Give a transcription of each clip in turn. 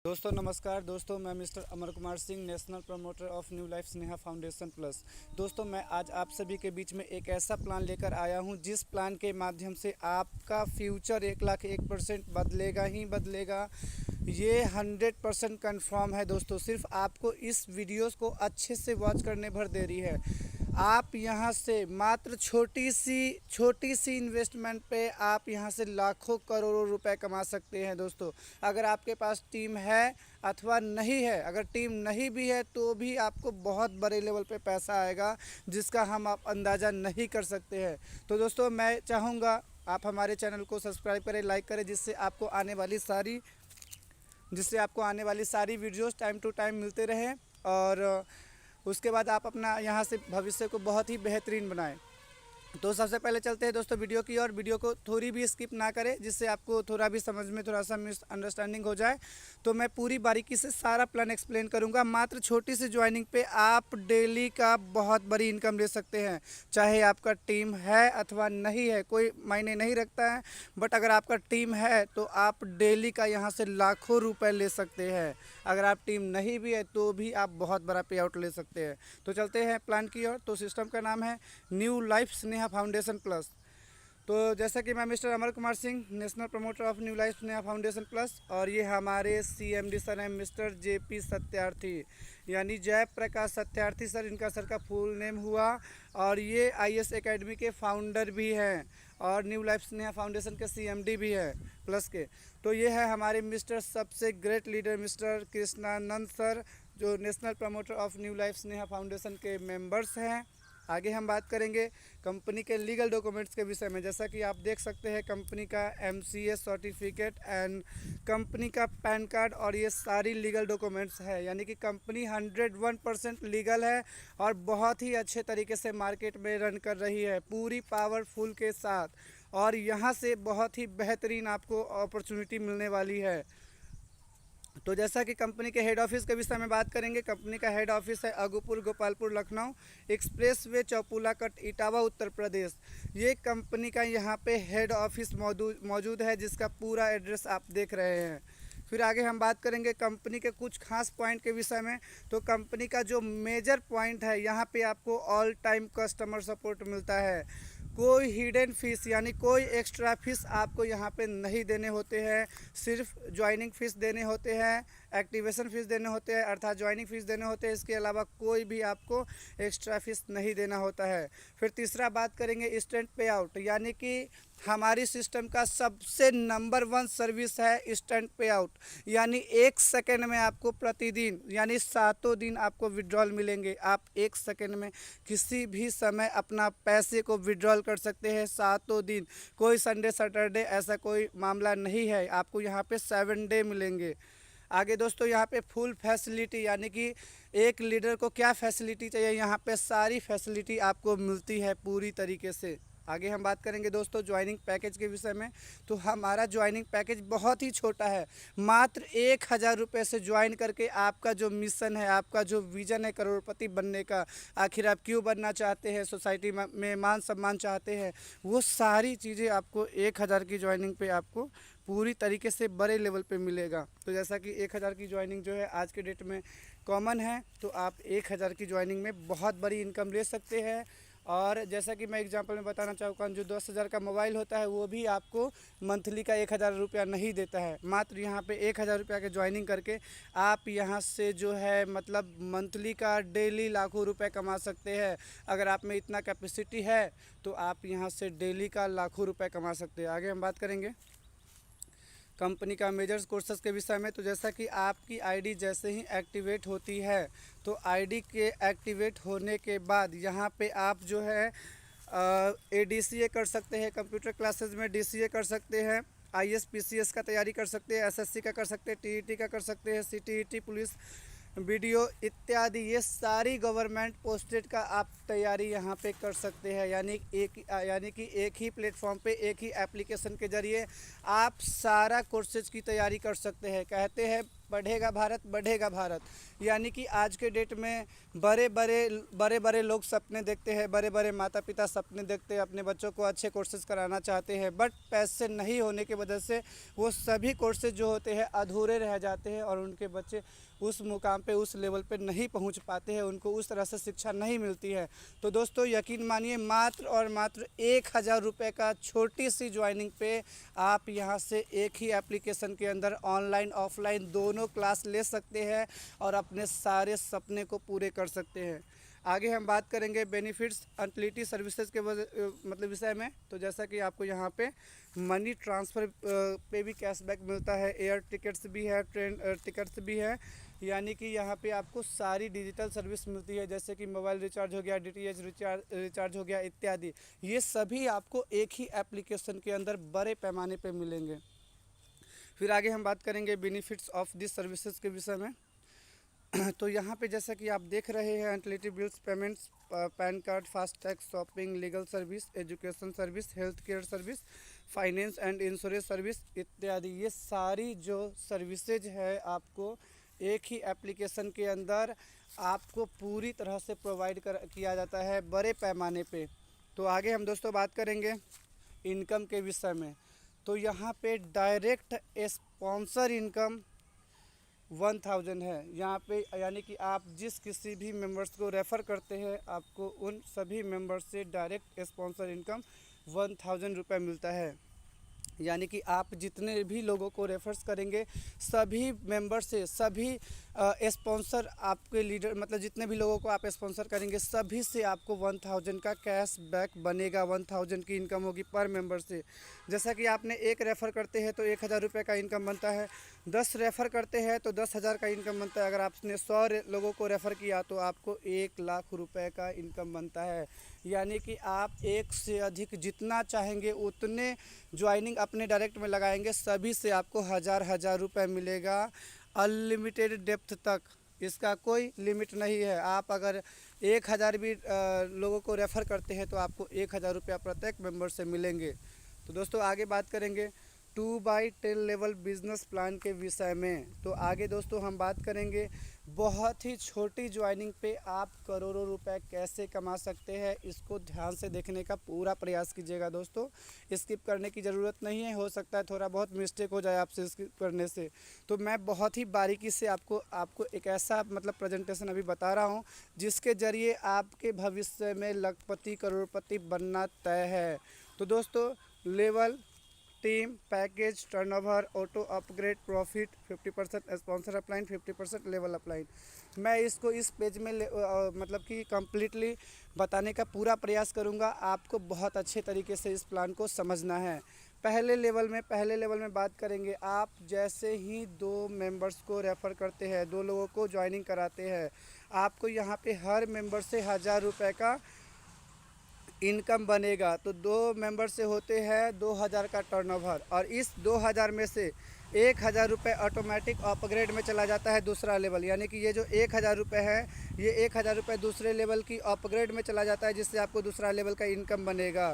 दोस्तों नमस्कार। दोस्तों मैं mister Amar Kumar Singh, national promoter of new life Sneha foundation plus. दोस्तों मैं आज आप सभी के बीच में एक ऐसा प्लान लेकर आया हूं जिस प्लान के माध्यम से आपका फ्यूचर 1,01% बदलेगा ही बदलेगा। ये 100% कन्फर्म है दोस्तों। सिर्फ आपको इस वीडियोस को अच्छे से वॉच करने भर देरी है। आप यहाँ से मात्र छोटी सी इन्वेस्टमेंट पे आप यहाँ से लाखों करोड़ों रुपए कमा सकते हैं दोस्तों। अगर आपके पास टीम है अथवा नहीं है, अगर टीम नहीं भी है तो भी आपको बहुत बड़े लेवल पे पैसा आएगा जिसका हम आप अंदाज़ा नहीं कर सकते हैं। तो दोस्तों मैं चाहूँगा आप हमारे चैनल को सब्सक्राइब करें, लाइक करें, जिससे आपको आने वाली सारी वीडियोस टाइम टू टाइम मिलते रहें और उसके बाद आप अपना यहाँ से भविष्य को बहुत ही बेहतरीन बनाएं। तो सबसे पहले चलते हैं दोस्तों वीडियो की और वीडियो को थोड़ी भी स्किप ना करें जिससे आपको थोड़ा भी समझ में थोड़ा सा मिसअंडरस्टैंडिंग हो जाए। तो मैं पूरी बारीकी से सारा प्लान एक्सप्लेन करूंगा। मात्र छोटी सी ज्वाइनिंग पे आप डेली का बहुत बड़ी इनकम ले सकते हैं। चाहे आपका टीम है अथवा नहीं है, कोई मायने नहीं रखता है, बट अगर आपका टीम है तो आप डेली का यहाँ से लाखों रुपये ले सकते हैं। अगर आप टीम नहीं भी है तो भी आप बहुत बड़ा पे आउट ले सकते हैं। तो चलते हैं प्लान की ओर। तो सिस्टम का नाम है new life Sneha foundation plus. तो जैसा कि मैं mister Amar Kumar Singh, national promoter of new life Sneha foundation plus, और ये हमारे सीएमडी सर हैं मिस्टर जेपी सत्यार्थी, यानी जयप्रकाश सत्यार्थी सर, इनका सर का फुल नेम हुआ। और ये आईएएस एकेडमी के फाउंडर भी हैं और न्यू लाइफ स्नेहा फाउंडेशन के सीएमडी भी है प्लस के। तो ये है हमारे मिस्टर सबसे great leader mister Krishnanand sir, जो national promoter of new life Sneha foundation के मेंबर्स हैं। आगे हम बात करेंगे कंपनी के लीगल डॉक्यूमेंट्स के विषय में। जैसा कि आप देख सकते हैं कंपनी का एमसीए सर्टिफिकेट एंड कंपनी का पैन कार्ड, और ये सारी लीगल डॉक्यूमेंट्स है, यानी कि कंपनी 101% लीगल है और बहुत ही अच्छे तरीके से मार्केट में रन कर रही है पूरी पावरफुल के साथ। और यहाँ से बहुत ही बेहतरीन आपको अपॉर्चुनिटी मिलने वाली है। तो जैसा कि कंपनी के हेड ऑफिस के विषय में बात करेंगे, कंपनी का हेड ऑफिस है Agupur Gopalpur Lucknow expressway Chaupula cut Etawah Uttar Pradesh. ये कंपनी का यहाँ पे हेड ऑफिस मौजूद है जिसका पूरा एड्रेस आप देख रहे हैं। फिर आगे हम बात करेंगे कंपनी के कुछ खास पॉइंट के विषय में। तो कंपनी का जो मेजर पॉइंट है, यहाँ पे आपको ऑल टाइम कस्टमर सपोर्ट मिलता है। कोई हिडन फीस यानी कोई एक्स्ट्रा फीस आपको यहाँ पे नहीं देने होते हैं। सिर्फ ज्वाइनिंग फ़ीस देने होते हैं, एक्टिवेशन फ़ीस देने होते हैं, अर्थात ज्वाइनिंग फ़ीस देने होते हैं। इसके अलावा कोई भी आपको एक्स्ट्रा फीस नहीं देना होता है। फिर तीसरा बात करेंगे इंस्टेंट पे आउट, यानी कि हमारी सिस्टम का सबसे नंबर 1 सर्विस है इंस्टेंट पे आउट, यानी 1 सेकेंड में आपको प्रतिदिन यानी 7 दिन आपको विड्रॉल मिलेंगे। आप 1 सेकेंड में किसी भी समय अपना पैसे को विड्रॉल कर सकते हैं 7 दिन। कोई संडे सैटरडे ऐसा कोई मामला नहीं है, आपको यहाँ पे 7 डे मिलेंगे। आगे दोस्तों यहाँ पे फुल फैसिलिटी, यानी कि एक लीडर को क्या फैसिलिटी चाहिए, यहाँ पे सारी फैसिलिटी आपको मिलती है पूरी तरीके से। आगे हम बात करेंगे दोस्तों ज्वाइनिंग पैकेज के विषय में। तो हमारा ज्वाइनिंग पैकेज बहुत ही छोटा है। मात्र 1,000 रुपये से ज्वाइन करके आपका जो मिशन है, आपका जो विज़न है करोड़पति बनने का, आखिर आप क्यों बनना चाहते हैं, सोसाइटी में मान सम्मान चाहते हैं, वो सारी चीज़ें आपको 1,000 की ज्वाइनिंग पे आपको पूरी तरीके से बड़े लेवल पे मिलेगा। तो जैसा कि 1,000 की ज्वाइनिंग जो है आज के डेट में कॉमन है, तो आप 1,000 की ज्वाइनिंग में बहुत बड़ी इनकम ले सकते हैं। और जैसा कि मैं एग्जांपल में बताना चाहूँगा, जो 10,000 का मोबाइल होता है वो भी आपको मंथली का 1,000 रुपया नहीं देता है। मात्र यहाँ पे 1,000 रुपया के ज्वाइनिंग करके आप यहाँ से जो है मतलब मंथली का डेली लाखों रुपए कमा सकते हैं। अगर आप में इतना कैपेसिटी है तो आप यहाँ से डेली का लाखों रुपये कमा सकते हैं। आगे हम बात करेंगे कंपनी का मेजर्स कोर्सेज के विषय में। तो जैसा कि आपकी आईडी जैसे ही एक्टिवेट होती है, तो आईडी के एक्टिवेट होने के बाद यहाँ पे आप जो है एडीसीए कर सकते हैं, कंप्यूटर क्लासेस में डीसीए कर सकते हैं, आईएएस पीसीएस का तैयारी कर सकते हैं, एसएससी का कर सकते हैं, टीईटी का कर सकते हैं, सीटीईटी पुलिस वीडियो इत्यादि, ये सारी गवर्नमेंट पोस्टेड का आप तैयारी यहाँ पे कर सकते हैं। यानी कि एक ही प्लेटफॉर्म पे एक ही एप्लीकेशन के ज़रिए आप सारा कोर्सेज की तैयारी कर सकते हैं। कहते हैं पढ़ेगा भारत बढ़ेगा भारत। यानी कि आज के डेट में बड़े बड़े लोग सपने देखते हैं, बड़े बड़े माता पिता सपने देखते हैं, अपने बच्चों को अच्छे कोर्सेज कराना चाहते हैं, बट पैसे नहीं होने की वजह से वो सभी कोर्सेज जो होते हैं अधूरे रह जाते हैं और उनके बच्चे उस मुकाम पे, उस लेवल पे नहीं पहुंच पाते हैं, उनको उस तरह से शिक्षा नहीं मिलती है। तो दोस्तों यकीन मानिए, मात्र और मात्र 1000 रुपये का छोटी सी ज्वाइनिंग पे आप यहां से एक ही एप्लीकेशन के अंदर ऑनलाइन ऑफलाइन दोनों क्लास ले सकते हैं और अपने सारे सपने को पूरे कर सकते हैं। आगे हम बात करेंगे बेनिफिट्स यूटिलिटी सर्विसेज के मतलब विषय में। तो जैसा कि आपको यहाँ पे मनी ट्रांसफ़र पे भी कैशबैक मिलता है, एयर टिकट्स भी है, ट्रेन टिकट्स भी है। यानी कि यहाँ पे आपको सारी डिजिटल सर्विस मिलती है, जैसे कि मोबाइल रिचार्ज हो गया, डीटीएच रिचार्ज हो गया इत्यादि। ये सभी आपको एक ही एप्लीकेशन के अंदर बड़े पैमाने पे मिलेंगे। फिर आगे हम बात करेंगे बेनिफिट्स ऑफ दिस सर्विसेज के विषय में। तो यहाँ पे जैसा कि आप देख रहे हैं, utility bills payments, pan card, FASTag, shopping, legal service, education service, health care service, finance and insurance service इत्यादि, ये सारी जो सर्विसेज है आपको एक ही एप्लीकेशन के अंदर आपको पूरी तरह से प्रोवाइड किया जाता है बड़े पैमाने पे। तो आगे हम दोस्तों बात करेंगे इनकम के विषय में। तो यहाँ पे डायरेक्ट स्पॉन्सर इनकम 1000 है यहाँ पे। यानी कि आप जिस किसी भी मेंबर्स को रेफ़र करते हैं, आपको उन सभी मेंबर्स से डायरेक्ट स्पॉन्सर इनकम 1000 रुपये मिलता है। यानी कि आप जितने भी लोगों को रेफर्स करेंगे, सभी मेंबर से, सभी स्पॉन्सर आपके लीडर, मतलब जितने भी लोगों को आप स्पॉन्सर करेंगे सभी से आपको 1000 का कैश बैक बनेगा। 1000 की इनकम होगी पर मेंबर से। जैसा कि आपने एक रेफ़र करते हैं तो 1000 रुपये का इनकम बनता है, 10 रेफ़र करते हैं तो 10,000 का इनकम बनता है। अगर आपने 100 लोगों को रेफ़र किया तो आपको 1,00,000 रुपये का इनकम बनता है। यानी कि आप एक से अधिक जितना चाहेंगे उतने ज्वाइनिंग अपने डायरेक्ट में लगाएंगे, सभी से आपको 1000 रुपये मिलेगा, अनलिमिटेड डेप्थ तक। इसका कोई लिमिट नहीं है। आप अगर 1000 भी लोगों को रेफ़र करते हैं तो आपको 1000 रुपया प्रत्येक मेंबर से मिलेंगे। तो दोस्तों आगे बात करेंगे 2/10 लेवल बिजनेस प्लान के विषय में। तो आगे दोस्तों हम बात करेंगे बहुत ही छोटी ज्वाइनिंग पे आप करोड़ों रुपए कैसे कमा सकते हैं। इसको ध्यान से देखने का पूरा प्रयास कीजिएगा दोस्तों, स्किप करने की ज़रूरत नहीं है। हो सकता है थोड़ा बहुत मिस्टेक हो जाए आपसे स्किप करने से। तो मैं बहुत ही बारीकी से आपको एक ऐसा मतलब प्रेजेंटेशन अभी बता रहा हूँ जिसके ज़रिए आपके भविष्य में लखपति करोड़पति बनना तय है। तो दोस्तों level, team, package, turnover, auto upgrade, profit, 50% sponsor upline, 50% level upline. मैं इसको इस पेज में मतलब कि कम्प्लीटली बताने का पूरा प्रयास करूंगा। आपको बहुत अच्छे तरीके से इस प्लान को समझना है। पहले लेवल में बात करेंगे। आप जैसे ही 2 मेंबर्स को रेफ़र करते हैं, 2 लोगों को ज्वाइनिंग कराते हैं, आपको यहाँ पे हर मेंबर से 1000 रुपये का इनकम बनेगा। तो 2 मेंबर से होते हैं 2000 का टर्नओवर, और इस 2000 में से 1000 रुपये ऑटोमेटिक अपग्रेड में चला जाता है दूसरा लेवल। यानी कि ये जो 1000 रुपये है, ये 1000 रुपये दूसरे लेवल की अपग्रेड में चला जाता है, जिससे आपको दूसरा लेवल का इनकम बनेगा।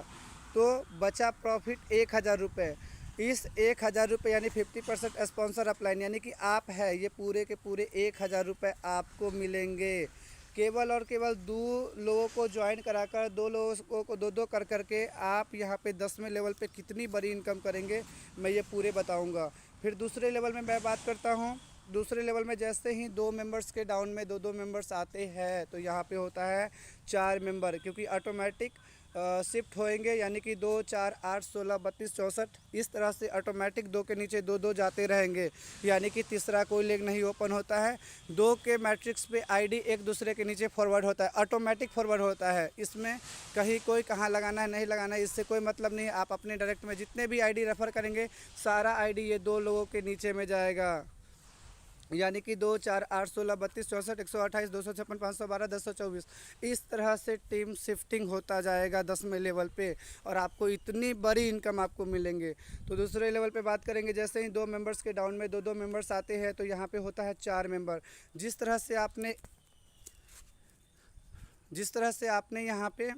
तो बचा प्रॉफिट 1000 रुपये। इस 1000 रुपये यानी 50% स्पॉन्सर अपलाइन, यानी कि आप है ये पूरे के पूरे 1000 रुपये आपको मिलेंगे। केवल और केवल 2 लोगों को ज्वाइन कराकर, 2 लोगों को 2-2 कर करके आप यहाँ पे 10वें लेवल पे कितनी बड़ी इनकम करेंगे मैं ये पूरे बताऊँगा। फिर दूसरे लेवल में मैं बात करता हूँ। दूसरे लेवल में जैसे ही 2 मेंबर्स के डाउन में 2-2 मेंबर्स आते हैं तो यहाँ पे होता है 4 मेंबर, क्योंकि ऑटोमेटिक शिफ्ट होएंगे। यानी कि 2, 4, 8, 16, 32, 64 इस तरह से ऑटोमेटिक 2 के नीचे 2-2 जाते रहेंगे। यानी कि तीसरा कोई लेग नहीं ओपन होता है। 2 के मैट्रिक्स पे आईडी एक दूसरे के नीचे फॉरवर्ड होता है, ऑटोमेटिक फॉरवर्ड होता है। इसमें कहीं कोई कहाँ लगाना है नहीं लगाना है इससे कोई मतलब नहीं है। आप अपने डायरेक्ट में जितने भी आईडी रेफ़र करेंगे सारा आईडी ये 2 लोगों के नीचे में जाएगा। यानी कि 2, 4, 8, 16, 32, 64, 128, 256, 512, 1024 इस तरह से टीम शिफ्टिंग होता जाएगा 10वें लेवल पे, और आपको इतनी बड़ी इनकम आपको मिलेंगे। तो दूसरे लेवल पे बात करेंगे। जैसे ही 2 मेंबर्स के डाउन में 2-2 मेंबर्स आते हैं तो यहाँ पे होता है 4 मेंबर। जिस तरह से आपने यहाँ पे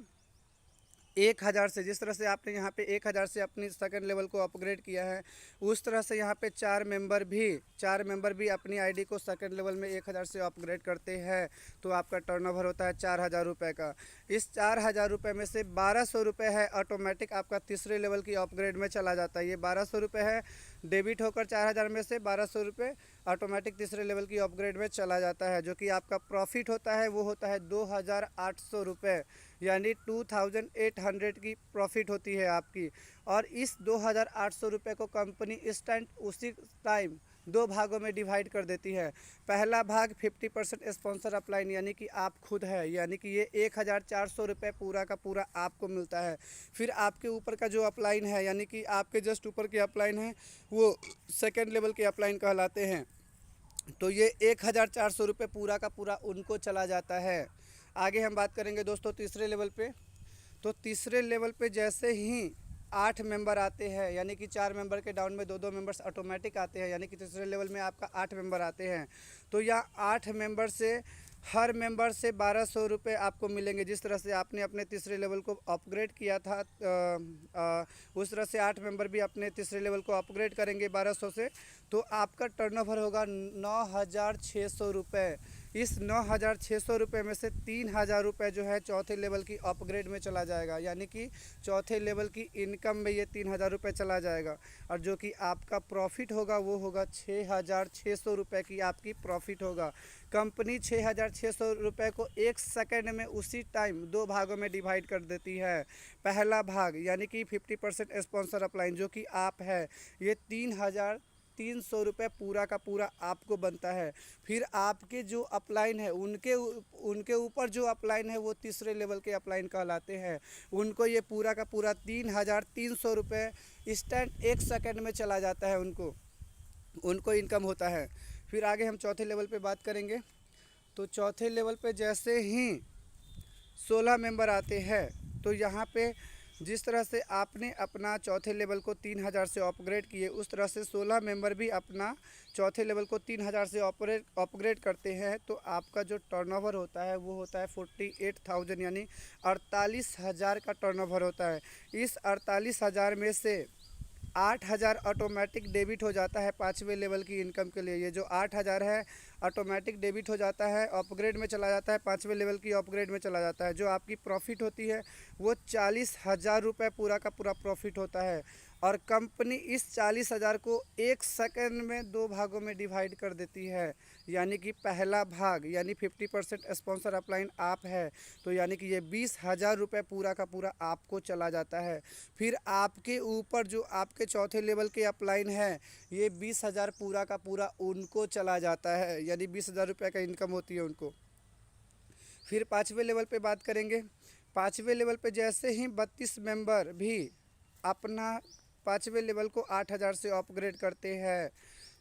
1000 से, जिस तरह से आपने यहाँ पे 1000 से अपनी सेकंड लेवल को अपग्रेड किया है, उस तरह से यहाँ पे 4 मेंबर भी अपनी आईडी को सेकंड लेवल में 1000 से अपग्रेड करते हैं तो आपका टर्नओवर होता है 4000 रुपये का। इस 4000 रुपये में से 1200 रुपये है ऑटोमेटिक आपका तीसरे लेवल की अपग्रेड में चला जाता है। ये 1200 रुपये है डेबिट होकर 4000 में से 1200 रुपये ऑटोमेटिक तीसरे लेवल की अपग्रेड में चला जाता है। जो कि आपका प्रॉफिट होता है वो होता है 2800 रुपये, यानी 2800 की प्रॉफिट होती है आपकी। और इस 2800 रुपये को कंपनी इंस्टेंट उसी टाइम 2 भागों में डिवाइड कर देती है। पहला भाग 50% स्पॉन्सर अपलाइन यानी कि आप खुद है, यानी कि ये 1400 रुपये पूरा का पूरा आपको मिलता है। फिर आपके ऊपर का जो अपलाइन है, यानी कि आपके जस्ट ऊपर के अपलाइन है, वो सेकेंड लेवल के अपलाइन कहलाते हैं। तो ये 1400 रुपये पूरा का पूरा उनको चला जाता है। आगे हम बात करेंगे दोस्तों तीसरे लेवल पे। तो तीसरे लेवल पे जैसे ही 8 मेंबर आते हैं, यानी कि 4 मेंबर के डाउन में 2-2 मेंबर्स ऑटोमेटिक आते हैं, यानी कि तीसरे लेवल में आपका 8 मेंबर आते हैं। तो यहाँ 8 मेंबर से हर मेंबर से 1200 रुपये आपको मिलेंगे। जिस तरह से आपने अपने तीसरे लेवल को अपग्रेड किया था उस तरह से 8 मेंबर भी अपने तीसरे लेवल को अपग्रेड करेंगे 1200 से, तो आपका टर्नओवर होगा 9600 रुपये। इस 9600 रुपये में से 3000 रुपये जो है चौथे लेवल की अपग्रेड में चला जाएगा, यानी कि चौथे लेवल की इनकम में ये 3000 रुपये चला जाएगा। और जो कि आपका प्रॉफिट होगा वो होगा 6600 रुपये की आपकी प्रॉफिट होगा। कंपनी 6600 रुपये को 1 सेकंड में उसी टाइम 2 भागों में डिवाइड कर देती है। पहला भाग यानी कि 50% स्पॉन्सर अपलाइन जो कि आप है, ये 3300 रुपये पूरा का पूरा आपको बनता है। फिर आपके जो अपलाइन है उनके ऊपर जो अपलाइन है वो तीसरे लेवल के अपलाइन कहलाते हैं। उनको ये पूरा का पूरा 3300 रुपये इंस्टेंट 1 सेकंड में चला जाता है, उनको इनकम होता है। फिर आगे हम चौथे लेवल पे बात करेंगे। तो चौथे लेवल पे जैसे ही 16 मेंबर आते हैं, तो यहाँ पे जिस तरह से आपने अपना चौथे लेवल को 3000 से अपग्रेड किए, उस तरह से 16 मेंबर भी अपना चौथे लेवल को 3000 से अपग्रेड करते हैं। तो आपका जो टर्नओवर होता है वो होता है 48,000, यानी 48,000 का टर्नओवर होता है। इस 48,000 में से 8000 ऑटोमेटिक डेबिट हो जाता है 5वें लेवल की इनकम के लिए। ये जो 8000 है ऑटोमेटिक डेबिट हो जाता है, अपग्रेड में चला जाता है, 5वें लेवल की अपग्रेड में चला जाता है। जो आपकी प्रॉफिट होती है वो 40,000 रुपये पूरा का पूरा प्रॉफिट होता है। और कंपनी इस 40,000 को 1 सेकंड में 2 भागों में डिवाइड कर देती है, यानी कि पहला भाग यानी 50% स्पॉन्सर अपलाइन आप है, तो यानी कि ये 20,000 रुपये पूरा का पूरा आपको चला जाता है। फिर आपके ऊपर जो आपके चौथे लेवल के अपलाइन है, ये 20,000 पूरा का पूरा उनको चला जाता है, यानी 20,000 रुपये का इनकम होती है उनको। फिर 5वें लेवल पे बात करेंगे। 5वें लेवल पे जैसे ही 32 मेंबर भी अपना 5वें लेवल को 8000 से अपग्रेड करते हैं,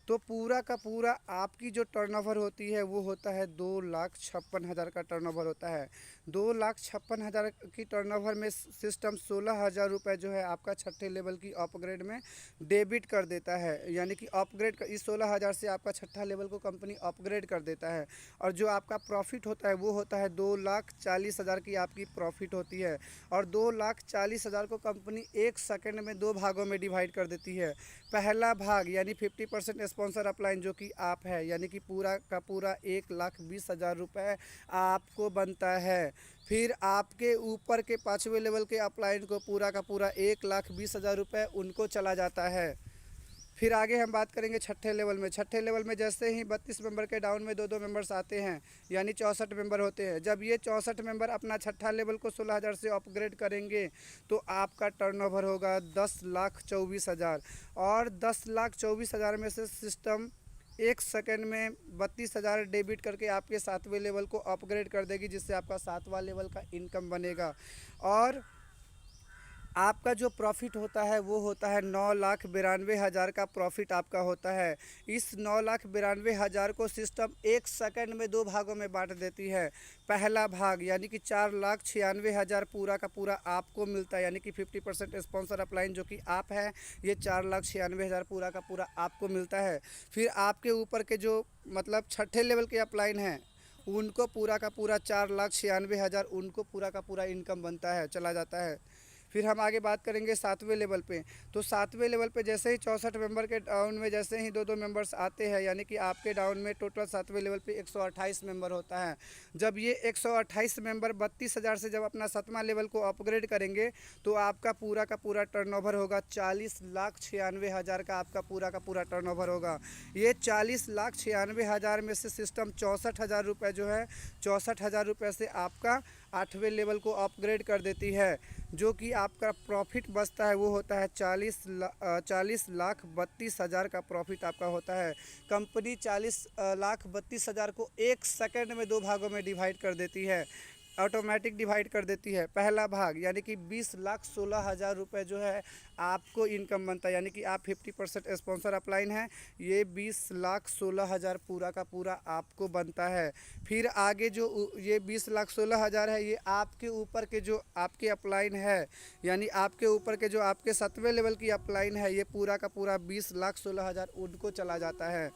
तो पूरा का पूरा आपकी जो टर्नओवर होती है वो होता है 2,56,000 का टर्नओवर होता है। 2,56,000 की टर्नओवर में सिस्टम 16,000 रुपये जो है आपका छठे लेवल की अपग्रेड में डेबिट कर देता है, यानी कि अपग्रेड इस 16,000 से आपका छठा लेवल को कंपनी अपग्रेड कर देता है। और जो आपका प्रॉफिट होता है वो होता है 2,40,000 की आपकी प्रॉफिट होती है। और 2,40,000 को कंपनी 1 सेकंड में 2 भागों में डिवाइड कर देती है। पहला भाग यानी 50% स्पॉन्सर अपलाइन जो कि आप है, यानी कि पूरा का पूरा 1,20,000 रुपये आपको बनता है। फिर आपके ऊपर के 5वें लेवल के अपलाइन को पूरा का पूरा 1,20,000 रुपये उनको चला जाता है। फिर आगे हम बात करेंगे छठे लेवल में। छठे लेवल में जैसे ही 32 मेंबर के डाउन में 2-2 मेंबर्स आते हैं, यानी 64 मेंबर होते हैं। जब ये 64 मेंबर अपना छठा लेवल को 16,000 से अपग्रेड करेंगे तो आपका टर्नओवर होगा 10,24,000। और 10,24,000 में से सिस्टम 1 सेकंड में 32,000 डेबिट करके आपके 7वें लेवल को अपग्रेड कर देगी, जिससे आपका 7वां लेवल का इनकम बनेगा। और आपका जो प्रॉफिट होता है वो होता है 9,92,000 का प्रॉफिट आपका होता है। इस 9,92,000 को सिस्टम 1 सेकंड में 2 भागों में बांट देती है। पहला भाग यानी कि 4,96,000 पूरा का पूरा आपको मिलता है, यानी कि 50% स्पॉन्सर अपलाइन जो कि आप है, ये 4,96,000 पूरा का पूरा आपको मिलता है। फिर आपके ऊपर के जो मतलब छठे लेवल के अपलाइन हैं उनको पूरा का पूरा 4,96,000 उनको पूरा का पूरा इनकम बनता है, चला जाता है। फिर हम आगे बात करेंगे 7वें लेवल पे। तो 7वें लेवल पे जैसे ही 64 मेंबर के डाउन में जैसे ही 2-2 मेंबर्स आते हैं, यानी कि आपके डाउन में टोटल 7वें लेवल पे 128 मेंबर होता है। जब ये 128 मेंबर 32,000 से जब अपना 7वां लेवल को अपग्रेड करेंगे तो आपका पूरा का पूरा टर्नओवर होगा 40,96,000 का आपका पूरा का पूरा टर्नओवर होगा। ये 40,96,000 में से सिस्टम 64,000 रुपये जो है 64,000 रुपये से आपका 8वें लेवल को अपग्रेड कर देती है। जो कि आपका प्रॉफिट बचता है वो होता है 40,32,000 का प्रॉफिट आपका होता है। कंपनी 40,32,000 को 1 सेकंड में 2 भागों में डिवाइड कर देती है, ऑटोमेटिक डिवाइड कर देती है। पहला भाग यानी कि 20,16,000 रुपये जो है आपको इनकम बनता है, यानी कि आप 50% स्पॉन्सर अपलाइन है, ये 20,16,000 पूरा का पूरा आपको बनता है। फिर आगे जो ये 20,16,000 है ये आपके ऊपर के जो आपके अपलाइन है, यानी आपके ऊपर के जो आपके 7वें लेवल की अपलाइन है, ये पूरा का पूरा 20,16,000 उनको चला जाता है।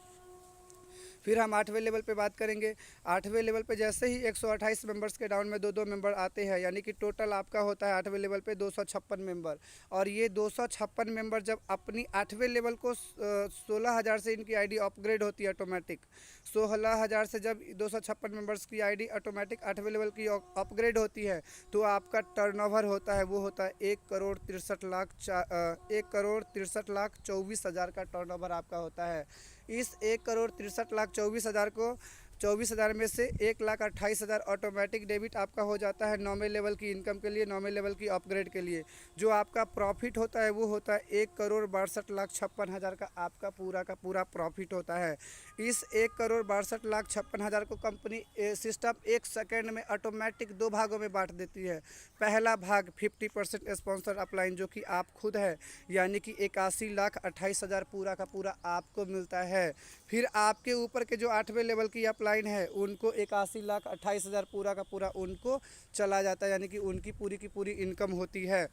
फिर हम 8वें लेवल पे बात करेंगे। 8वें लेवल पे जैसे ही 128 मेंबर्स के डाउन में 2-2 मेंबर आते हैं, यानी कि टोटल आपका होता है 8वें लेवल पे 256 मेंबर। और ये 256 मेंबर जब अपनी 8वें लेवल को 16,000 से इनकी आईडी अपग्रेड होती है ऑटोमेटिक। 16,000 से जब 256 मेंबर्स की आईडी ऑटोमेटिक 8वें लेवल की अपग्रेड होती है तो आपका टर्नओवर होता है वो होता है 1,63,64,24,000 का टर्नओवर आपका होता है। इस 1,63,64,24,000 को 24,000 में से 1,28,000 ऑटोमेटिक डेबिट आपका हो जाता है 9वें लेवल की इनकम के लिए, 9वें लेवल की अपग्रेड के लिए। जो आपका प्रॉफिट होता है वो होता है 1,62,56,000 का आपका पूरा का पूरा प्रॉफिट होता है। इस 1,62,56,000 को कंपनी सिस्टम 1 सेकेंड में ऑटोमेटिक 2 भागों में बांट देती है। पहला भाग 50% स्पॉन्सर अपलाइन जो कि आप खुद है, यानी कि 81,28,000 पूरा का पूरा आपको मिलता है। फिर आपके ऊपर के जो 8वें लेवल की अपलाइन है उनको 81,28,000 पूरा का पूरा उनको चला जाता है, यानी कि उनकी पूरी की पूरी इनकम होती है।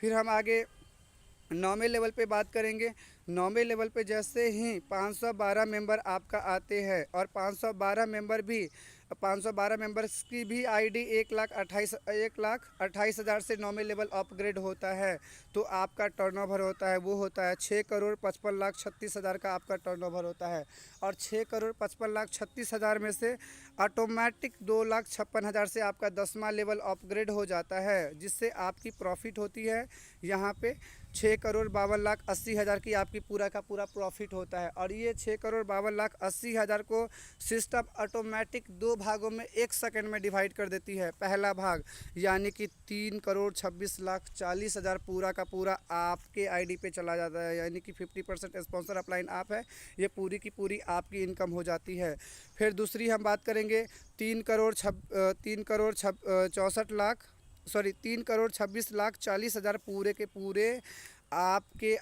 फिर हम आगे 9वें लेवल पे बात करेंगे। 9वें लेवल पे जैसे ही 512 मेंबर आपका आते हैं और 512 मेंबर्स की भी आईडी 1,28,000 से 9वें लेवल अपग्रेड होता है तो आपका टर्नओवर होता है वो होता है 6,55,36,000 का आपका टर्नओवर होता है। और 6,55,36,000 में से ऑटोमेटिक 2,56,000 से आपका 10वां लेवल अपग्रेड हो जाता है, जिससे आपकी प्रॉफिट होती है यहाँ पे 6,52,80,000 की आपकी पूरा का पूरा प्रॉफिट होता है। और ये 6,52,80,000 को सिस्टम ऑटोमेटिक 2 भागों में 1 सेकंड में डिवाइड कर देती है। पहला भाग यानी कि 3,26,40,000 पूरा का पूरा आपके आईडी पे चला जाता है, यानी कि 50% स्पॉन्सर अपलाइन आप है, ये पूरी की पूरी आपकी इनकम हो जाती है। फिर दूसरी हम बात करेंगे 3,26,40,000 पूरे के पूरे आपके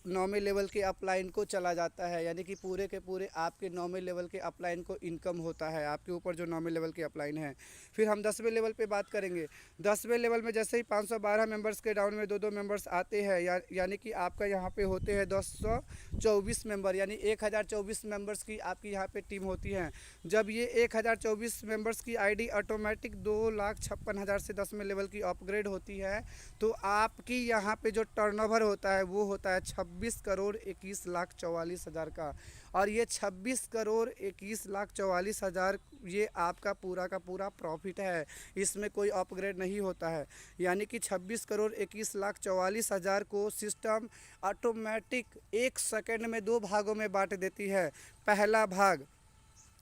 9वें लेवल के अपलाइन को चला जाता है, यानी कि पूरे के पूरे आपके 9वें लेवल के अपलाइन को इनकम होता है आपके ऊपर जो 9वें लेवल के अपलाइन है। फिर हम 10वें लेवल पे बात करेंगे। 10वें लेवल में जैसे ही 512 मेंबर्स के डाउन में 2-2 मेंबर्स आते हैं, यानी कि आपका यहाँ पे होते हैं 224 मेंबर, यानी 1,024 मेंबर्स की आपकी यहाँ पे टीम होती है। जब ये 1,024 मेंबर्स की आईडी ऑटोमेटिक 2,56,000 से 10वें लेवल की अपग्रेड होती है तो आपकी यहाँ पे जो टर्नओवर होता है वो होता है 26,21,44,000 का। और ये 26,21,44,000 ये आपका पूरा का पूरा प्रॉफिट है, इसमें कोई अपग्रेड नहीं होता है। यानी कि 26,21,44,000 को सिस्टम ऑटोमेटिक 1 सेकंड में 2 भागों में बांट देती है। पहला भाग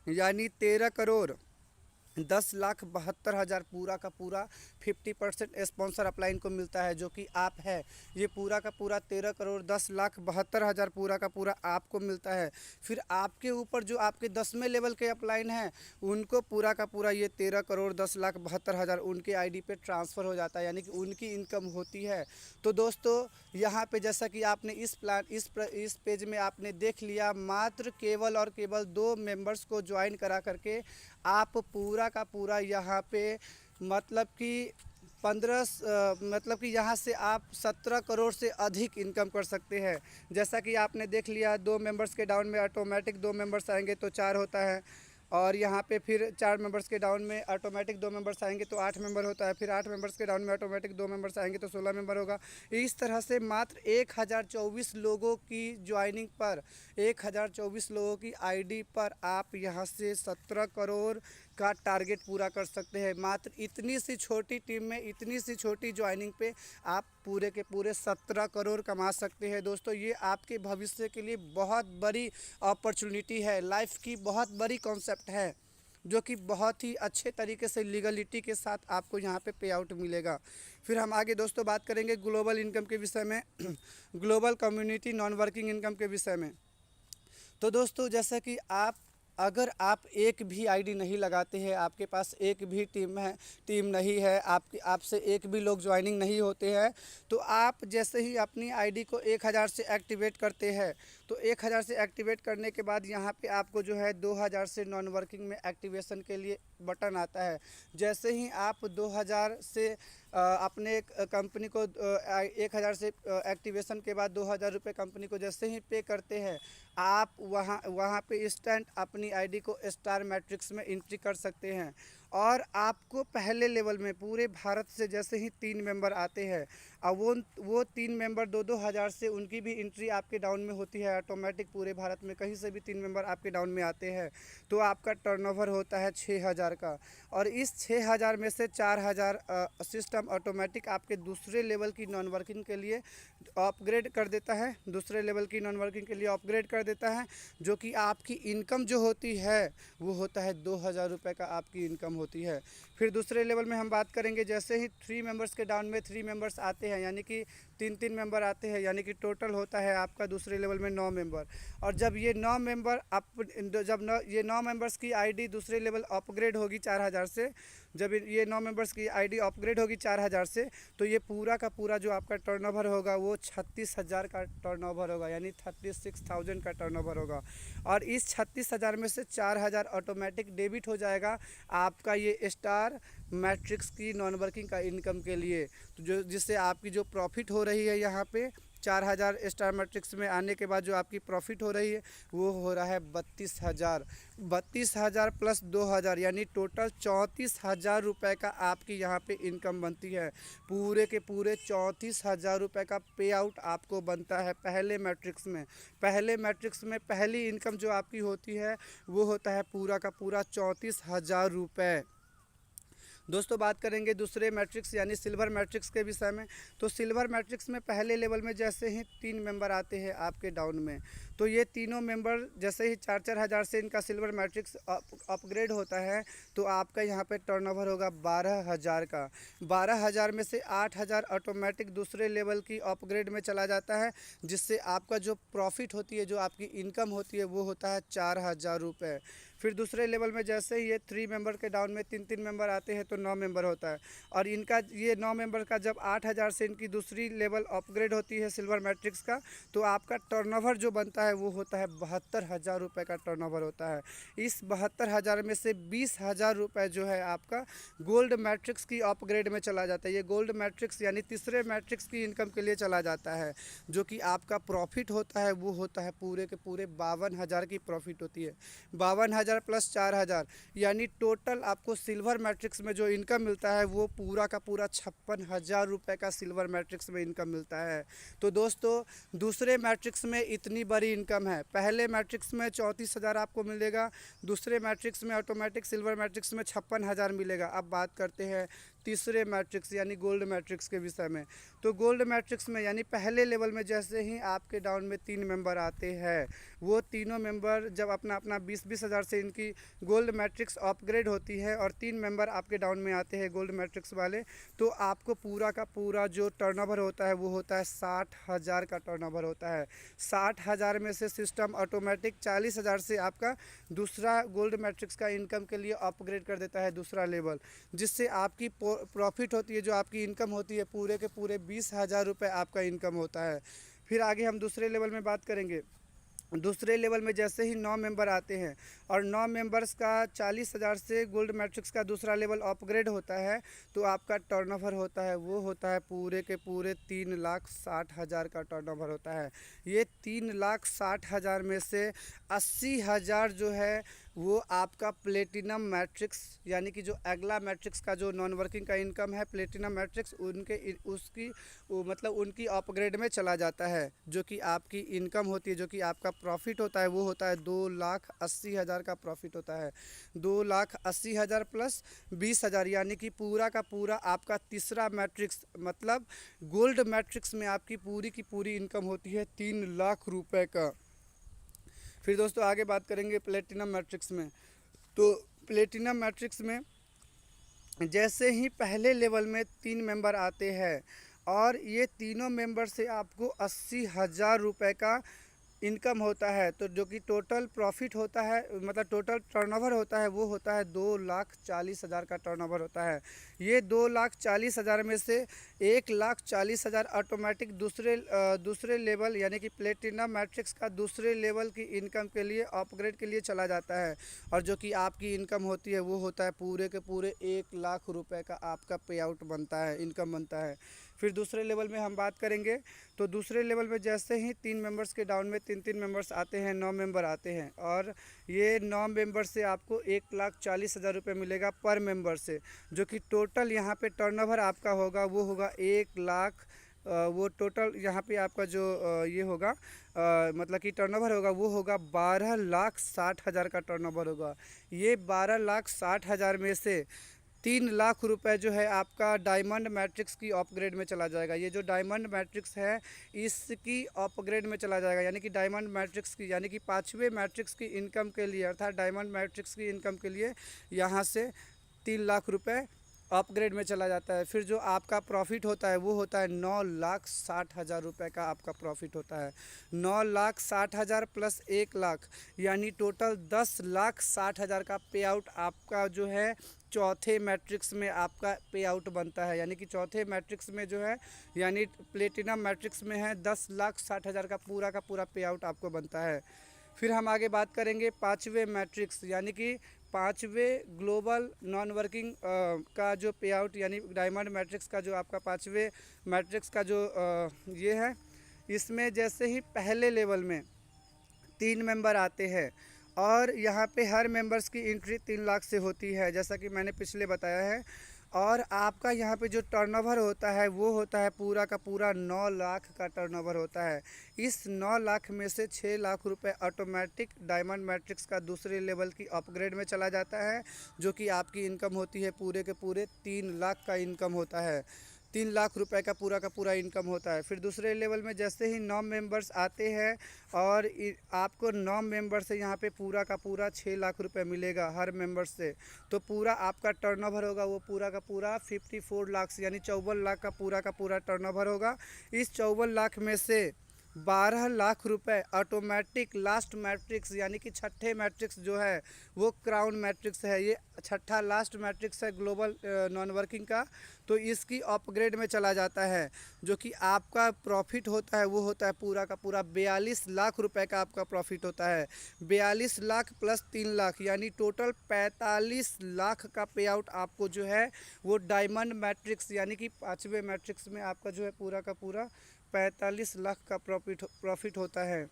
यानी 13,10,72,000 पूरा का पूरा 50% स्पॉन्सर अपलाइन को मिलता है, जो कि आप है। ये पूरा का पूरा 13,10,72,000 पूरा का पूरा आपको मिलता है। फिर आपके ऊपर जो आपके 10वें लेवल के अपलाइन हैं उनको पूरा का पूरा ये 13,10,72,000 उनके आईडी पे ट्रांसफ़र हो जाता है, यानी कि उनकी इनकम होती है। तो दोस्तों यहाँ पे जैसा कि आपने इस पेज में आपने देख लिया, मात्र केवल और केवल 2 मेंबर्स को ज्वाइन करा करके आप पूरा का पूरा यहाँ पे मतलब कि यहाँ से आप 17 करोड़ से अधिक इनकम कर सकते हैं। जैसा कि आपने देख लिया 2 मेंबर्स के डाउन में ऑटोमेटिक 2 मेंबर्स आएंगे तो 4 होता है, और यहाँ पे फिर 4 मेंबर्स के डाउन में ऑटोमेटिक 2 मेंबर्स आएंगे तो 8 मेंबर होता है। फिर 8 मेंबर्स के डाउन में ऑटोमेटिक 2 मेंबर्स आएंगे तो 16 मेंबर होगा। इस तरह से मात्र 1024 लोगों की ज्वाइनिंग पर, 1024 लोगों की आईडी पर आप यहाँ से 17 करोड़ का टारगेट पूरा कर सकते हैं। मात्र इतनी सी छोटी टीम में, इतनी सी छोटी ज्वाइनिंग पे आप पूरे के पूरे 17 करोड़ कमा सकते हैं। दोस्तों ये आपके भविष्य के लिए बहुत बड़ी अपॉर्चुनिटी है, लाइफ की बहुत बड़ी कॉन्सेप्ट है, जो कि बहुत ही अच्छे तरीके से लीगलिटी के साथ आपको यहाँ पे पे आउट मिलेगा। फिर हम आगे दोस्तों बात करेंगे ग्लोबल इनकम के विषय में global community non working income के विषय में। तो दोस्तों जैसा कि अगर आप एक भी आईडी नहीं लगाते हैं, आपके पास एक भी टीम नहीं है, आपसे एक भी लोग ज्वाइनिंग नहीं होते हैं, तो आप जैसे ही अपनी आईडी को 1000 से एक्टिवेट करते हैं, तो 1000 से एक्टिवेट करने के बाद यहाँ पे आपको जो है 2000 से नॉन वर्किंग में एक्टिवेशन के लिए बटन आता है। जैसे ही आप 2000 से अपने कंपनी को 1000 से एक्टिवेशन के बाद 2000 रुपये कंपनी को जैसे ही पे करते हैं, आप वहाँ पे इंस्टेंट अपनी आईडी को स्टार मैट्रिक्स में एंट्री कर सकते हैं। और आपको पहले लेवल में पूरे भारत से जैसे ही 3 मेंबर आते हैं, अब वो 3 मेंबर 2-2 हज़ार से उनकी भी एंट्री आपके डाउन में होती है ऑटोमेटिक। पूरे भारत में कहीं से भी 3 मेंबर आपके डाउन में आते हैं तो आपका टर्नओवर होता है 6000 का। और इस 6000 में से 4000 सिस्टम ऑटोमेटिक आपके दूसरे लेवल की नॉन वर्किंग के लिए अपग्रेड कर देता है, दूसरे लेवल की नॉन वर्किंग के लिए अपग्रेड कर देता है, जो कि आपकी इनकम जो होती है वो होता है 2000 रुपये का आपकी इनकम होती है। फिर दूसरे लेवल में हम बात करेंगे, जैसे ही 3 मेंबर्स के डाउन में 3 मेंबर्स आते हैं, यानी कि 3-3 मेंबर आते हैं, यानी कि टोटल होता है आपका दूसरे लेवल में 9 मेंबर। और जब ये 9 मेंबर ये 9 मेंबर्स की आईडी दूसरे लेवल अपग्रेड होगी 4000 से, जब ये 9 मेंबर्स की आईडी अपग्रेड होगी 4000 से, तो ये पूरा का पूरा जो आपका टर्नओवर होगा वो 36000 का टर्नओवर होगा, यानी 36,000 का टर्नओवर होगा। और इस 36,000 में से 4000 ऑटोमेटिक डेबिट हो जाएगा आपका ये स्टार मैट्रिक्स की नॉन वर्किंग का इनकम के लिए, तो जिससे आपकी जो प्रॉफिट हो रही है यहाँ पे 4000 स्टार मैट्रिक्स में आने के बाद जो आपकी प्रॉफिट हो रही है वो हो रहा है 32,000। 32,000 प्लस 2000 यानी टोटल 34,000 रुपये का आपकी यहाँ पे इनकम बनती है। पूरे के पूरे 34,000 रुपये का पे आउट आपको बनता है पहले मैट्रिक्स में। पहले मैट्रिक्स में पहली इनकम जो आपकी होती है वो होता है पूरा का पूरा 34,000 रुपये। दोस्तों बात करेंगे दूसरे मैट्रिक्स यानी सिल्वर मैट्रिक्स के विषय में। तो सिल्वर मैट्रिक्स में पहले लेवल में जैसे ही 3 मेंबर आते हैं आपके डाउन में, तो ये तीनों मेंबर जैसे ही 4-4 हज़ार से इनका सिल्वर मैट्रिक्स अपग्रेड होता है, तो आपका यहाँ पे टर्नओवर होगा 12,000 का। 12,000 में से 8,000 ऑटोमेटिक दूसरे लेवल की अपग्रेड में चला जाता है, जिससे आपका जो प्रॉफिट होती है, जो आपकी इनकम होती है वो होता है 4,000 रुपये। फिर दूसरे लेवल में जैसे ही ये 3 मेंबर के डाउन में 3-3 मेंबर आते हैं तो 9 मेंबर होता है। और इनका ये 9 मेंबर का जब 8,000 से इनकी दूसरी लेवल अपग्रेड होती है सिल्वर मैट्रिक्स का, तो आपका टर्नओवर जो बनता है वो होता है 72,000 रुपये का टर्नओवर होता है। इस 72,000 में से 20,000 रुपये जो है आपका गोल्ड मैट्रिक्स की अपग्रेड में चला जाता है। ये गोल्ड मैट्रिक्स यानी तीसरे मैट्रिक्स की इनकम के लिए चला जाता है, जो कि आपका प्रॉफिट होता है वो होता है पूरे के पूरे 52,000 की प्रॉफिट होती है। 52,000 प्लस 4,000 यानी टोटल आपको सिल्वर मैट्रिक्स में जो इनकम मिलता है वो पूरा का पूरा 56,000 रुपये का सिल्वर मैट्रिक्स में इनकम मिलता है। तो दोस्तों दूसरे मैट्रिक्स में इतनी बड़ी इनकम है। पहले मैट्रिक्स में 34,000 आपको मिलेगा, दूसरे मैट्रिक्स में ऑटोमेटिक सिल्वर मैट्रिक्स में 56,000 मिलेगा। अब बात करते हैं तीसरे मैट्रिक्स यानी गोल्ड मैट्रिक्स के विषय में। तो गोल्ड मैट्रिक्स में यानी पहले लेवल में जैसे ही आपके डाउन में 3 मेंबर आते हैं, वो तीनों मेंबर जब अपना 20-20 हज़ार से इनकी गोल्ड मैट्रिक्स अपग्रेड होती है और 3 मेंबर आपके डाउन में आते हैं गोल्ड मैट्रिक्स वाले, तो आपको पूरा का पूरा जो टर्नओवर होता है वो होता है 60,000 का टर्नओवर होता है। 60,000 में से सिस्टम ऑटोमेटिक 40,000 से आपका दूसरा गोल्ड मैट्रिक्स का इनकम के लिए अपग्रेड कर देता है दूसरा लेवल, जिससे आपकी प्रॉफिट होती है, जो आपकी इनकम होती है पूरे के पूरे 20,000 रुपये आपका इनकम होता है। फिर आगे हम दूसरे लेवल में बात करेंगे। दूसरे लेवल में जैसे ही 9 मेंबर आते हैं और 9 मेंबर्स का 40,000 से गोल्ड मैट्रिक्स का दूसरा लेवल अपग्रेड होता है, तो आपका टर्नओवर होता है वो होता है पूरे के पूरे 3,60,000 का टर्नओवर होता है। ये 3,60,000 में से 80,000 जो है वो आपका प्लेटिनम मैट्रिक्स यानी कि जो अगला मैट्रिक्स का जो नॉन वर्किंग का इनकम है प्लेटिनम मैट्रिक्स उसकी मतलब उनकी अपग्रेड में चला जाता है। जो कि आपकी इनकम होती है, जो कि आपका प्रॉफिट होता है, वो होता है 2,80,000 का प्रॉफिट होता है। 2,80,000 प्लस 20,000 यानी कि पूरा का पूरा आपका तीसरा मैट्रिक्स मतलब गोल्ड मैट्रिक्स में आपकी पूरी की पूरी इनकम होती है 3 लाख रुपए का। फिर दोस्तों आगे बात करेंगे प्लेटिनम मैट्रिक्स में। तो प्लेटिनम मैट्रिक्स में जैसे ही पहले लेवल में 3 मेंबर आते हैं और ये तीनों मेंबर से आपको 80,000 रुपये का इनकम होता है, तो जो कि टोटल प्रॉफिट होता है मतलब टोटल टर्नओवर होता है वो होता है 2,40,000 का टर्नओवर होता है। ये 2,40,000 में से 1,40,000 ऑटोमेटिक दूसरे लेवल यानी कि प्लेटिनम मैट्रिक्स का दूसरे लेवल की इनकम के लिए अपग्रेड के लिए चला जाता है। और जो कि आपकी इनकम होती है वो होता है पूरे के पूरे 1,00,000 रुपये का आपका पे आउट बनता है, इनकम बनता है। फिर दूसरे लेवल में हम बात करेंगे तो दूसरे लेवल में जैसे ही 3 मेंबर्स के डाउन में 3 मेंबर्स आते हैं, 9 मेंबर आते हैं और ये 9 मेंबर से आपको 1,40,000 रुपये मिलेगा पर मेंबर से। जो कि टोटल यहाँ पे टर्नओवर आपका होगा वो होगा 1,00,000 वो टोटल यहाँ पे आपका जो ये होगा मतलब कि टर्नओवर होगा वो होगा 12,60,000 का टर्नओवर होगा। ये 12,60,000 में से 3 लाख रुपए जो है आपका डायमंड मैट्रिक्स की अपग्रेड में चला जाएगा। ये जो डायमंड मैट्रिक्स है इसकी अपग्रेड में चला जाएगा यानी कि डायमंड मैट्रिक्स की यानी कि 5वें मैट्रिक्स की इनकम के लिए अर्थात डायमंड मैट्रिक्स की इनकम के लिए यहाँ से 3 लाख रुपए अपग्रेड में चला जाता है। फिर जो आपका प्रॉफिट होता है वो होता है 9,60,000 रुपये का आपका प्रॉफिट होता है। 9,60,000 प्लस 1 लाख यानी टोटल 10,60,000 का पे आउट आपका जो है चौथे मैट्रिक्स में आपका पे आउट बनता है। यानी कि चौथे मैट्रिक्स में जो है यानी प्लेटिनम मैट्रिक्स में है 10,60,000 का पूरा पे आउट आपको बनता है। फिर हम आगे बात करेंगे 5वें मैट्रिक्स यानी कि 5वें ग्लोबल नॉन वर्किंग का जो पे आउट यानी डायमंड मैट्रिक्स का जो आपका 5वें मैट्रिक्स का जो ये है, इसमें जैसे ही पहले लेवल में 3 मेंबर आते हैं और यहाँ पे हर मेंबर्स की एंट्री 3 लाख से होती है जैसा कि मैंने पिछले बताया है। और आपका यहाँ पे जो टर्नओवर होता है वो होता है पूरा का पूरा 9 लाख का टर्नओवर होता है। इस 9 लाख में से 6 लाख रुपए ऑटोमेटिक डायमंड मैट्रिक्स का दूसरे लेवल की अपग्रेड में चला जाता है। जो कि आपकी इनकम होती है पूरे के पूरे 3 लाख का इनकम होता है। 3 लाख रुपए का पूरा इनकम होता है। फिर दूसरे लेवल में जैसे ही 9 मेंबर्स आते हैं और आपको 9 मेंबर से यहाँ पे पूरा का पूरा 6 लाख रुपए मिलेगा हर मेंबर से। तो पूरा आपका टर्नओवर होगा वो पूरा का पूरा 54 लाख यानी 54 लाख का पूरा टर्नओवर होगा। इस 54 लाख में से 12 लाख रुपए ऑटोमेटिक लास्ट मैट्रिक्स यानी कि छठे मैट्रिक्स जो है वो क्राउन मैट्रिक्स है। ये छठा लास्ट मैट्रिक्स है ग्लोबल नॉन वर्किंग का, तो इसकी अपग्रेड में चला जाता है। जो कि आपका प्रॉफिट होता है वो होता है पूरा का पूरा 42 लाख रुपए का आपका प्रॉफिट होता है। 42 लाख प्लस 3 लाख यानी टोटल 45 लाख का पे आउट आपको जो है वो डायमंड मैट्रिक्स यानी कि 5वें मैट्रिक्स में आपका जो है पूरा का पूरा 45 लाख का प्रॉफिट होता है।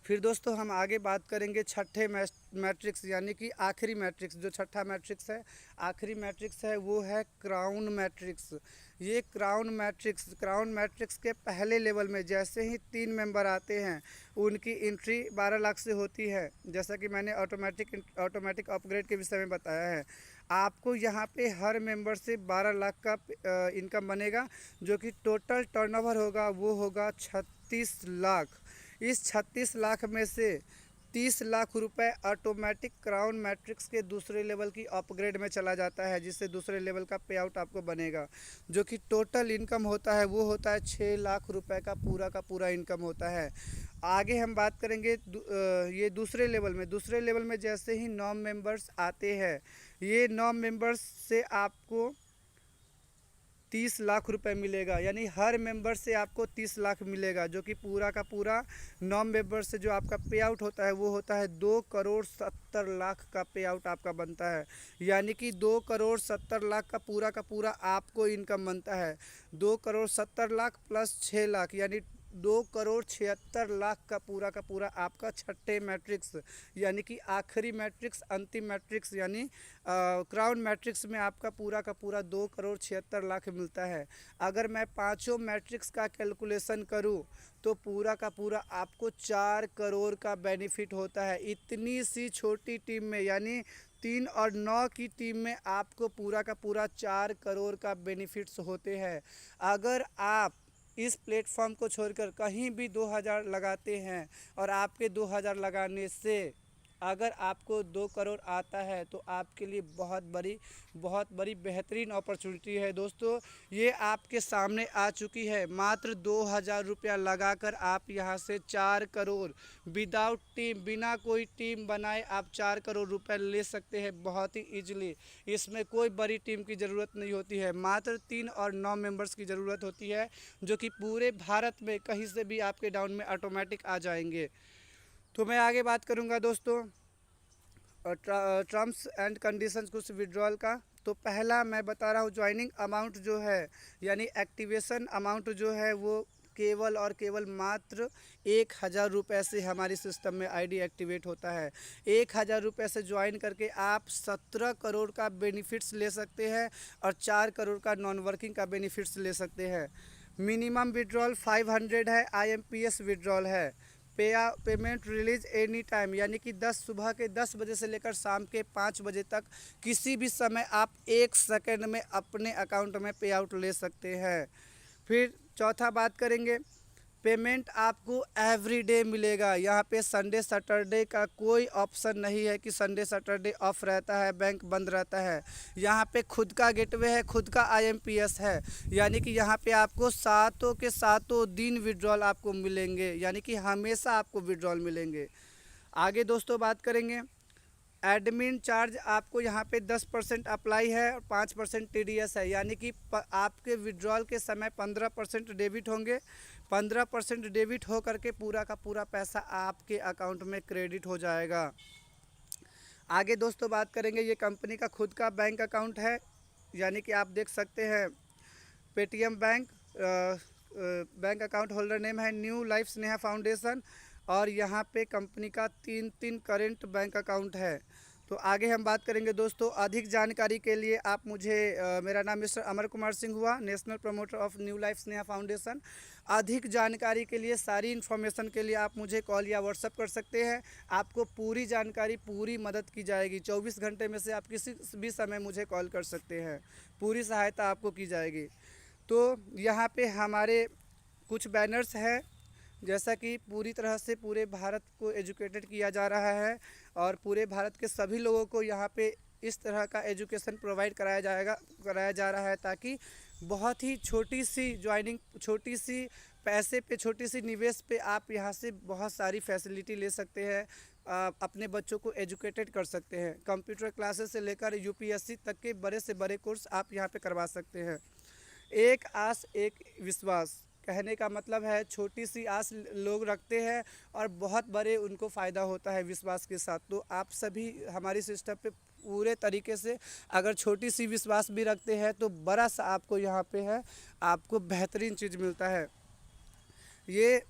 फिर दोस्तों हम आगे बात करेंगे छठे मैट्रिक्स यानी कि आखिरी मैट्रिक्स। जो छठा मैट्रिक्स है आखिरी मैट्रिक्स है वो है क्राउन मैट्रिक्स। ये क्राउन मैट्रिक्स के पहले लेवल में जैसे ही 3 मेंबर आते हैं उनकी एंट्री 12 लाख से होती है जैसा कि मैंने ऑटोमेटिक अपग्रेड के विषय में बताया है। आपको यहाँ पे हर मेंबर से 12 लाख का इनकम बनेगा। जो कि टोटल टर्नओवर होगा वो होगा 36 लाख। इस 36 लाख में से 30 लाख रुपए ऑटोमेटिक क्राउन मैट्रिक्स के दूसरे लेवल की अपग्रेड में चला जाता है जिससे दूसरे लेवल का पे आउट आपको बनेगा। जो कि टोटल इनकम होता है वो होता है 6 लाख रुपए का पूरा इनकम होता है। आगे हम बात करेंगे ये दूसरे लेवल में जैसे ही 9 मेंबर्स आते हैं ये 9 मेंबर्स से आपको 30 लाख रुपए मिलेगा यानी हर मेंबर से आपको 30 लाख मिलेगा। जो कि पूरा का पूरा 9 मेंबर से जो आपका पे आउट होता है वो होता है 2,70,00,000 का पे आउट आपका बनता है। यानी कि 2,70,00,000 का पूरा आपको इनकम बनता है। 2,70,00,000 प्लस 6 लाख यानी 2,76,00,000 का पूरा आपका छठे मैट्रिक्स यानी कि आखिरी मैट्रिक्स, अंतिम मैट्रिक्स यानी क्राउन मैट्रिक्स में आपका पूरा 2,76,00,000 मिलता है। अगर मैं पाँचों मैट्रिक्स का कैलकुलेशन करूं तो पूरा आपको 4 करोड़ का बेनिफिट होता है। इतनी सी छोटी टीम में यानी 3 और 9 की टीम में आपको पूरा 4 करोड़ का बेनिफिट्स होते हैं। अगर आप इस प्लेटफॉर्म को छोड़कर कहीं भी 2,000 लगाते हैं और आपके 2,000 लगाने से अगर आपको 2 करोड़ आता है तो आपके लिए बहुत बड़ी बेहतरीन अपॉर्चुनिटी है दोस्तों। ये आपके सामने आ चुकी है। मात्र 2,000 रुपया लगाकर आप यहाँ से 4 करोड़ विदाउट टीम, बिना कोई टीम बनाए आप 4 करोड़ रुपए ले सकते हैं बहुत ही ईजिली। इसमें कोई बड़ी टीम की ज़रूरत नहीं होती है, मात्र 3 और 9 मेंबर्स की ज़रूरत होती है जो कि पूरे भारत में कहीं से भी आपके डाउन में ऑटोमेटिक आ जाएंगे। तो मैं आगे बात करूंगा दोस्तों टर्म्स एंड कंडीशंस कुछ विड्रॉल का। तो पहला मैं बता रहा हूँ ज्वाइनिंग अमाउंट जो है यानी एक्टिवेशन अमाउंट जो है वो केवल और केवल मात्र 1,000 रुपये से हमारी सिस्टम में आईडी एक्टिवेट होता है। 1,000 रुपये से ज्वाइन करके आप 17 करोड़ का बेनिफिट्स ले सकते हैं और 4 करोड़ का नॉन वर्किंग का बेनिफिट्स ले सकते हैं। मिनिमम विड्रॉल 500 है, IMPS विड्रॉल है। पेमेंट रिलीज एनी टाइम यानी कि सुबह के 10 बजे से लेकर शाम के 5 बजे तक किसी भी समय आप 1 सेकंड में अपने अकाउंट में पे आउट ले सकते हैं। फिर चौथा बात करेंगे, पेमेंट आपको एवरीडे मिलेगा। यहाँ पे संडे सैटरडे का कोई ऑप्शन नहीं है कि संडे सैटरडे ऑफ रहता है, बैंक बंद रहता है। यहाँ पे खुद का गेटवे है, खुद का IMPS है, यानी कि यहाँ पे आपको सातों के सातों दिन विड्रॉल आपको मिलेंगे, यानी कि हमेशा आपको विड्रॉल मिलेंगे। आगे दोस्तों बात करेंगे, एडमिन चार्ज आपको यहाँ पे 10% अप्लाई है और 5% TDS है, यानी कि आपके विड्रॉल के समय 15% डेबिट होंगे। 15% डेबिट हो करके पूरा का पूरा पैसा आपके अकाउंट में क्रेडिट हो जाएगा। आगे दोस्तों बात करेंगे, ये कंपनी का खुद का बैंक अकाउंट है, यानी कि आप देख सकते हैं Paytm bank, bank account holder name है न्यू लाइफ स्नेहा फाउंडेशन और यहाँ पे कंपनी का 3 करेंट बैंक अकाउंट है। तो आगे हम बात करेंगे दोस्तों, अधिक जानकारी के लिए आप मुझे मेरा नाम मिस्टर अमर कुमार सिंह हुआ, national promoter of new life Sneha foundation. अधिक जानकारी के लिए, सारी इन्फॉर्मेशन के लिए आप मुझे कॉल या व्हाट्सएप कर सकते हैं। आपको पूरी जानकारी, पूरी मदद की जाएगी। 24 घंटे में से आप किसी भी समय मुझे कॉल कर सकते हैं, पूरी सहायता आपको की जाएगी। तो यहाँ पे हमारे कुछ बैनर्स हैं, जैसा कि पूरी तरह से पूरे भारत को एजुकेटेड किया जा रहा है और पूरे भारत के सभी लोगों को यहाँ पे इस तरह का एजुकेशन प्रोवाइड कराया जा रहा है, ताकि बहुत ही छोटी सी ज्वाइनिंग, छोटी सी पैसे पे, छोटी सी निवेश पे आप यहाँ से बहुत सारी फैसिलिटी ले सकते हैं, अपने बच्चों को एजुकेटेड कर सकते हैं। कंप्यूटर क्लासेस से लेकर UPSC तक के बड़े से बड़े कोर्स आप यहाँ पे करवा सकते हैं। एक आस एक विश्वास, कहने का मतलब है छोटी सी आस लोग रखते हैं और बहुत बड़े उनको फ़ायदा होता है विश्वास के साथ। तो आप सभी हमारी सिस्टम पे पूरे तरीके से अगर छोटी सी विश्वास भी रखते हैं तो बड़ा सा आपको यहाँ पे है, आपको बेहतरीन चीज़ मिलता है। ये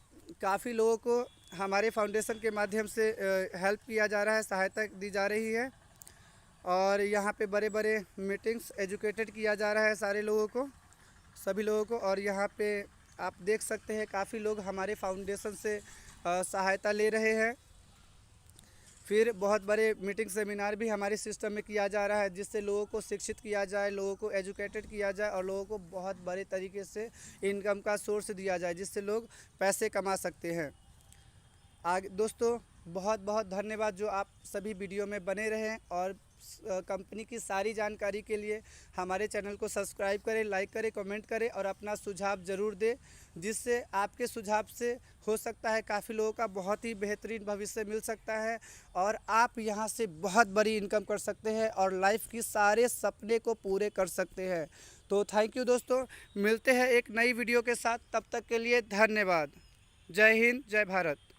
काफ़ी लोगों को हमारे फाउंडेशन के माध्यम से हेल्प किया जा रहा है, सहायता दी जा रही है और यहाँ पे बड़े बड़े मीटिंग्स एजुकेटेड किया जा रहा है सारे लोगों को, सभी लोगों को। और यहाँ पे आप देख सकते हैं काफ़ी लोग हमारे फाउंडेशन से सहायता ले रहे हैं। फिर बहुत बड़े मीटिंग सेमिनार भी हमारे सिस्टम में किया जा रहा है, जिससे लोगों को शिक्षित किया जाए, लोगों को एजुकेटेड किया जाए और लोगों को बहुत बड़े तरीके से इनकम का सोर्स दिया जाए, जिससे लोग पैसे कमा सकते हैं। आगे दोस्तों बहुत बहुत धन्यवाद जो आप सभी वीडियो में बने रहें और कंपनी की सारी जानकारी के लिए हमारे चैनल को सब्सक्राइब करें, लाइक करें, कमेंट करें और अपना सुझाव ज़रूर दें, जिससे आपके सुझाव से हो सकता है काफ़ी लोगों का बहुत ही बेहतरीन भविष्य मिल सकता है और आप यहां से बहुत बड़ी इनकम कर सकते हैं और लाइफ की सारे सपने को पूरे कर सकते हैं। तो थैंक यू दोस्तों, मिलते हैं एक नई वीडियो के साथ, तब तक के लिए धन्यवाद। जय हिंद, जय भारत।